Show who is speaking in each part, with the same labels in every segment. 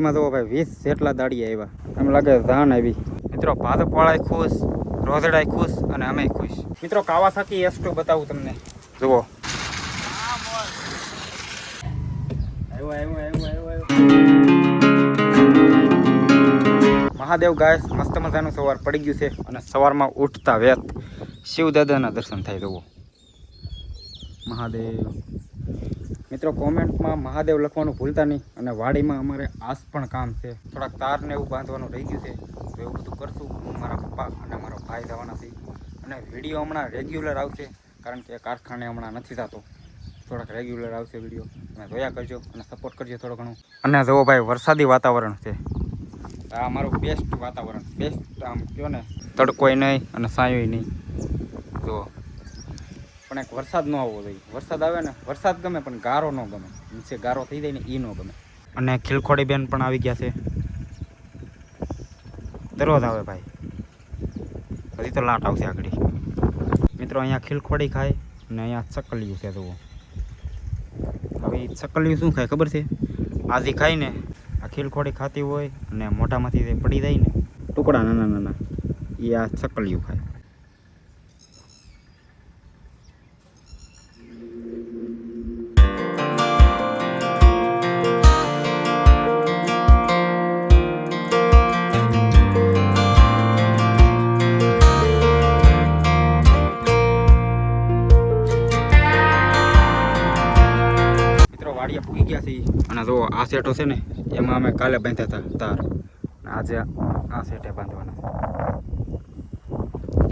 Speaker 1: એમાં તો ભાઈ 20 જેટલા દાડિયા આવ્યા. એમ લાગે ધાન આવી. મિત્રો ભાદપવાળાય ખુશ, રોઝડાય ખુશ અને અમે ખુશ. મિત્રો કાવાસાકી S2 બતાવું તમને. જુઓ મહાદેવ ગાય મસ્ત મજાનું સવાર પડી ગયું છે અને સવારમાં ઉઠતા વેત શિવ દાદાના દર્શન થાય. જુઓ મહાદેવ. મિત્રો કોમેન્ટમાં મહાદેવ લખવાનું ભૂલતા નહીં. અને વાડીમાં અમારે આસ પણ કામ છે, થોડાક તારને એવું બાંધવાનું રહી ગયું છે, તો એવું બધું કરશું. હું મારા પપ્પા અને મારો ભાઈ જવાના છે. અને વિડીયો હમણાં રેગ્યુલર આવશે, કારણ કે કારખાને હમણાં નથી થતો. થોડાક રેગ્યુલર આવશે વિડીયો. તમે જોયા કરજો અને સપોર્ટ કરજો થોડો ઘણું. અને જુઓ ભાઈ વરસાદી વાતાવરણ છે. આ મારું બેસ્ટ વાતાવરણ, બેસ્ટ આમ કહો ને, તડકોય નહીં અને સાયોય નહીં. જુઓ પણ એક વરસાદ ન આવવો જોઈએ. વરસાદ આવે ને, વરસાદ ગમે પણ ગારો ન ગમે. નીચે ગારો થઈ જાય ને એ ન ગમે. અને ખીલખોડી બેન પણ આવી ગયા છે. દરરોજ આવે ભાઈ, હજી તો લાટ આવશે આગળ. મિત્રો અહીંયા ખીલખોડી ખાય અને અહીંયા ચકલિયું છે. જુઓ હવે ચકલિયું શું ખાય ખબર છે? આજી ખાઈને આ ખીલખોડી ખાતી હોય અને મોઢામાંથી જે પડી જાય ને ટુકડા નાના નાના, એ આ ચકલિયું ખાય. વાડિયા પૂગી ગયા છે. અને જો આ સેટો છે ને, એમાં અમે કાલે બાંધ્યા હતા તાર. આજે આ સેટે બાંધવાના.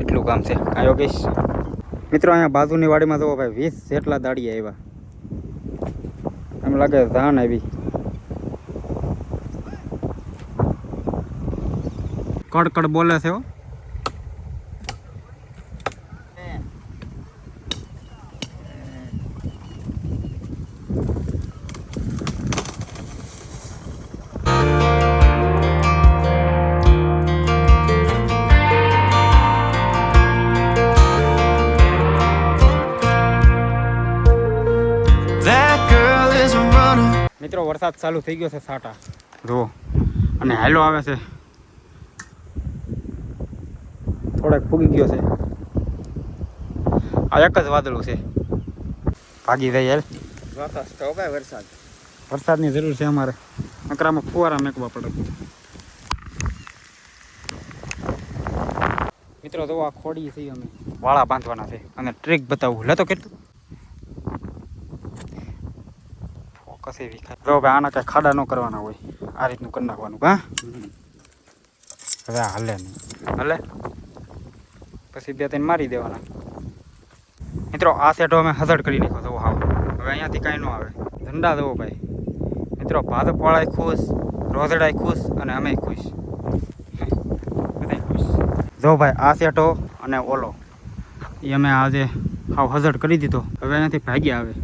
Speaker 1: એટલું કામ છે. આ યોગેશ. મિત્રો અહીંયા બાજુની વાડીમાં જુઓ ભાઈ 20 જેટલા દાડિયા આવ્યા. એમ લાગે ધાન આવી. કડકડ બોલે છે હો. મિત્રો વરસાદ ચાલુ થઈ ગયો છે સાટા. જુઓ અને હાલો આવે છે. થોડાક ફૂગી ગયો છે. આ એક જ વાદળું છે. ભાગી જાય યાર. વરસાદ, વરસાદની જરૂર છે અમારે. નકરામાં ફુવારા મેકવા પડે. મિત્રો તો આ ખોડી છે, અમે વાળા બાંધવાના છે. અને ટ્રીક બતાવું લેતો કેટલું કસે વિખાય. જો ભાઈ આના કઈ ખાડા ન કરવાના હોય, આ રીતનું કરી નાખવાનું. હા હવે હાલે નહીં હાલે પછી 2-3 મારી દેવાના. મિત્રો આ સેટો અમે હઝડ કરી નાખો. તો હાવ હવે અહીંયાથી કાંઈ ન આવે. ધંધા જવો ભાઈ. મિત્રો ભાદપવાળાય ખુશ, રોઝડાય ખુશ અને અમે ખુશ. બધા ખુશ. જો ભાઈ આ સેટો અને ઓલો એ અમે આજે હાવ હઝડ કરી દીધો. હવે અહીંયાથી ભાગ્યા આવે.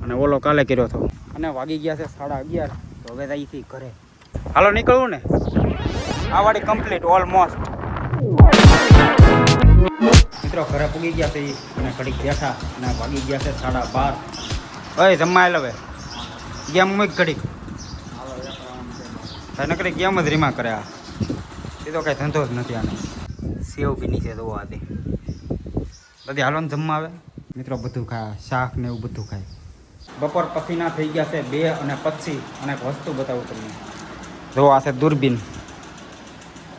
Speaker 1: અને ઓલો કાલે કર્યો હતો. અને વાગી ગયા છે 11:30. તો હવે જઈએ છીએ ઘરે. હાલો નીકળવું ને. આ વાડી કમ્પ્લીટ ઓલમોસ્ટ. મિત્રો ઘરે પૂગી ગયા છે અને ઘડીક બેઠા અને વાગી ગયા છે 12:30. ભાઈ જમવા આવે ગેમ મૂક ઘડીક. નકરી ગેમ જ રીમા કરે. આ એ તો કાંઈ ધંધો જ નથી આને. સેવ બી નીચે જોવો આથી બધી હાલો ને જમવા આવે. મિત્રો બધું ખાય, શાક ને એવું બધું ખાય. બપોર પસીના થઈ ગયા છે 2 અને પછી. અને એક વસ્તુ બતાવું તમને. જો આ છે દૂરબીન.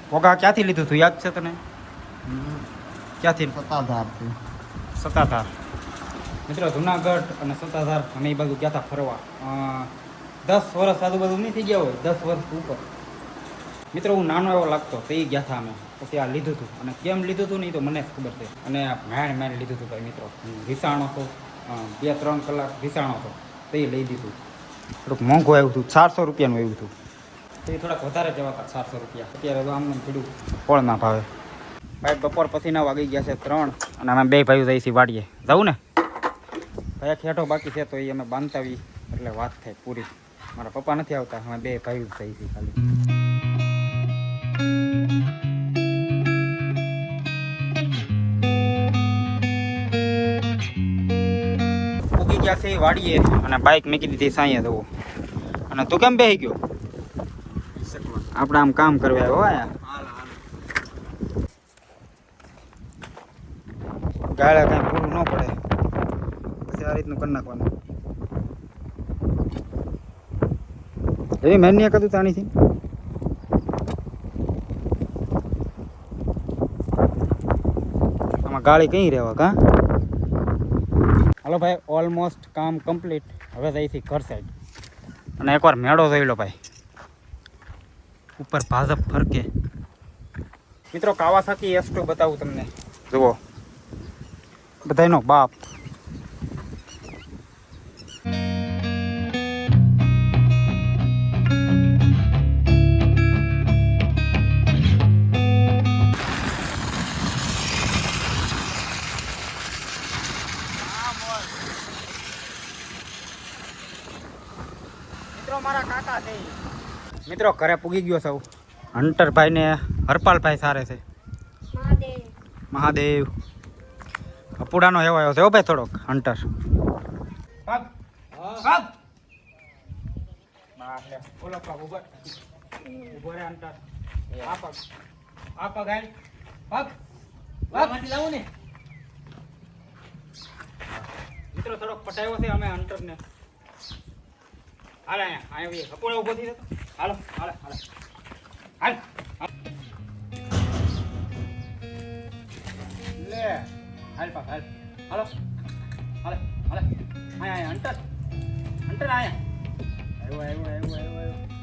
Speaker 1: પોગા ક્યાંથી લીધું હતું યાદ છે તને? ક્યાંથી? સત્તાધાર. મિત્રો જુનાગઢ અને સત્તાધાર અમે એ બાજુ ગયા હતા ફરવા. 10 વર્ષ આજુબાજુ નહીં થઈ ગયા હોય, 10 વર્ષ ઉપર. મિત્રો હું નાનો એવો લાગતો તો એ ગયા હતા અમે. પછી આ લીધું હતું. અને કેમ લીધું હતું ને એ તો મને જ ખબર છે. અને મેણ લીધું હતું ભાઈ. મિત્રો વિસાણો હતો, 2-3 કલાક વિસાણો હતો તો એ લઈ દીધું. થોડુંક મોંઘું આવ્યું હતું, 400 રૂપિયાનું આવ્યું હતું. તો એ થોડાક વધારે જવા હતા 400 રૂપિયા. અત્યારે તો આમને થોડું ફળના ભાવે. ભાઈ બપોર પછીના વાગી ગયા છે 3 અને અમે 2 ભાઈઓ જઈએ છીએ વાડીએ. જવું ને ભાઈ? એક હેઠો બાકી છે તો એ અમે બાંધતાવી એટલે વાત થાય પૂરી. મારા પપ્પા નથી આવતા, અમે 2 ભાઈઓ જ જઈએ છીએ ખાલી. ઉગી ગયા છે વાડીએ અને બાઇક મૂકી દીધી સાંયે. જવું અને તું કેમ બેસી ગયો? આપણે આમ કામ કરવા આવ્યો હોય ગાળે કઈ પૂરું ન પડે પછી આ રીતનું કરી નાખવાનું એવી મેન્યુ કદું તાણીથી આમાં ગાળી કઈ રહેવા કા હાલો ભાઈ ઓલમોસ્ટ કામ કમ્પ્લીટ હવે જઈથી ઘર સાઈડ અને એકવાર મેળો જોઈ લો ભાઈ ઉપર ભાજપ ફરકે મિત્રો કાવાસાકી S2 બતાવું તમને જુઓ બધાયનો બાપ મિત્રો મારા કાકા છે મિત્રો ઘરે પૂગી ગયો સૌ હંટરભાઈ ને હરપાલભાઈ સારે છે મહાદેવ કપૂડાનો એવાયો છે હો ભાઈ થોડોક હંટર પગ પગ બાપલે બોલો પગ ઉભો રે હંટર આ પગ આઈ પગ માંથી લાવું ને મિત્રો થોડોક પટાયો છે અમે હંટર ને હાલ અહીંયા કપૂડા ઉભો થઈ જતો હાલો હાલ હાલ હાલ લે હાલ પાક હાલ હાલો હાલે હાલે આયા હંટર હંટર આયા આવ્યો આવ્યો આવ્યો આવ્યો